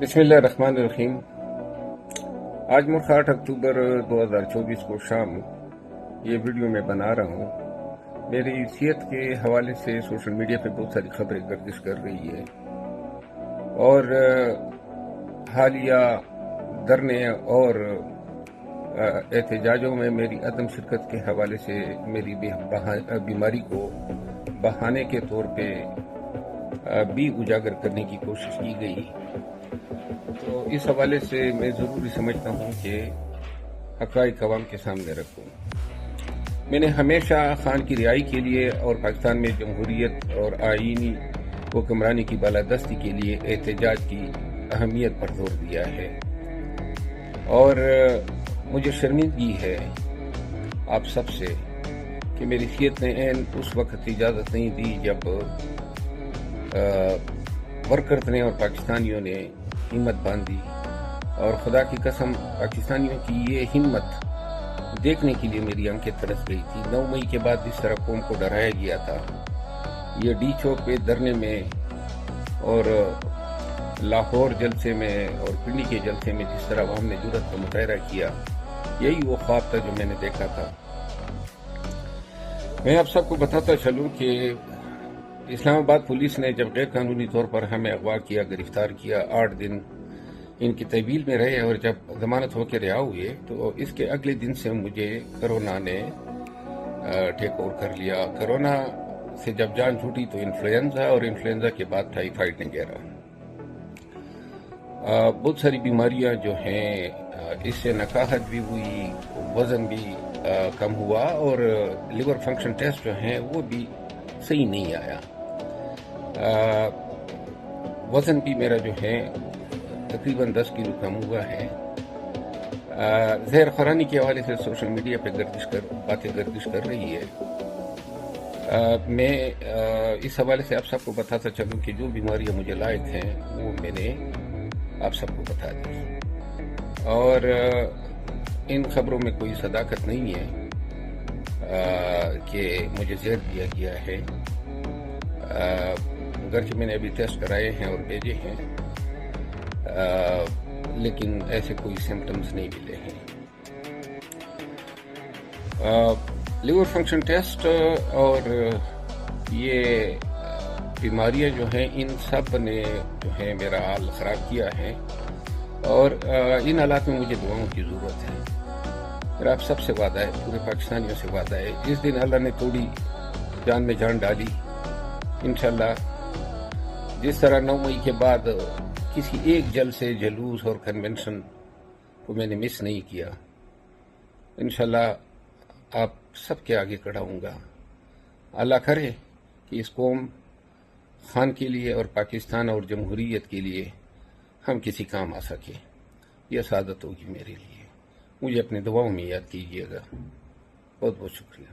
بسم اللہ الرحمن الرحیم۔ آج ملک 8 اکتوبر 2024 کو شام یہ ویڈیو میں بنا رہا ہوں۔ میری صحت کے حوالے سے سوشل میڈیا پہ بہت ساری خبریں گردش کر رہی ہے اور حالیہ دھرنے اور احتجاجوں میں میری عدم شرکت کے حوالے سے میری بیماری کو بہانے کے طور پہ بھی اجاگر کرنے کی کوشش کی گئی، تو اس حوالے سے میں ضروری سمجھتا ہوں کہ حقائق عوام کے سامنے رکھوں۔ میں نے ہمیشہ خان کی رہائی کے لیے اور پاکستان میں جمہوریت اور آئینی حکمرانی کی بالادستی کے لیے احتجاج کی اہمیت پر زور دیا ہے، اور مجھے شرمندگی ہے آپ سب سے کہ میری صحت نے اس وقت اجازت نہیں دی جب ورکرز نے اور پاکستانیوں نے ہمت باندھی، اور خدا کی قسم پاکستانیوں کی یہ ہمت دیکھنے کے لیے میری آنکھیں ترس گئی تھی۔ 9 مئی کے بعد جس طرح قوم کو ڈرایا گیا تھا، یہ ڈی چوک پہ دھرنے میں اور لاہور جلسے میں اور پنڈی کے جلسے میں جس طرح عوام نے جرأت کا مظاہرہ کیا، یہی وہ خواب تھا جو میں نے دیکھا تھا۔ میں آپ سب کو بتاتا چلوں کہ اسلام آباد پولیس نے جب غیر قانونی طور پر ہمیں اغوا کیا، گرفتار کیا، 8 دن ان کی تحویل میں رہے اور جب ضمانت ہو کے رہا ہوئے، تو اس کے اگلے دن سے مجھے کرونا نے ٹیک اوور کر لیا۔ کرونا سے جب جان چھوٹی تو انفلوئنزا، اور انفلوئنزا کے بعد ٹائیفائیڈ وغیرہ بہت ساری بیماریاں جو ہیں، اس سے نکاہت بھی ہوئی، وزن بھی کم ہوا، اور لیور فنکشن ٹیسٹ جو ہیں وہ بھی صحیح نہیں آیا۔ وزن بھی میرا جو ہے تقریباً 10 کلو کم ہوا ہے۔ زہر خورانی کے حوالے سے سوشل میڈیا پہ باتیں گردش کر رہی ہے۔ میں اس حوالے سے آپ سب کو بتاتا چلوں کہ جو بیماریاں مجھے لاحق ہیں وہ میں نے آپ سب کو بتا دی، اور ان خبروں میں کوئی صداقت نہیں ہے کہ مجھے زہر دیا گیا ہے، اگرچہ میں نے ابھی ٹیسٹ کرائے ہیں اور بھیجے ہیں، لیکن ایسے کوئی سمپٹمز نہیں ملے ہیں۔ لیور فنکشن ٹیسٹ اور یہ بیماریاں جو ہیں، ان سب نے جو ہے میرا حال خراب کیا ہے، اور ان حالات میں مجھے دعاؤں کی ضرورت ہے۔ پھر آپ سب سے وعدہ ہے، پورے پاکستانیوں سے وعدہ ہے، جس دن اللہ نے توڑی جان میں جان ڈالی، انشاءاللہ جس طرح 9 مئی کے بعد کسی ایک جلسے، جلوس اور کنونشن کو میں نے مس نہیں کیا، انشاءاللہ آپ سب کے آگے کھڑا ہوں گا۔ اللہ کرے کہ اس قوم خان کے لیے اور پاکستان اور جمہوریت کے لیے ہم کسی کام آ سکے، یہ سعادت ہوگی میرے لیے۔ مجھے اپنے دعاؤں میں یاد کیجیے گا۔ بہت بہت شکریہ۔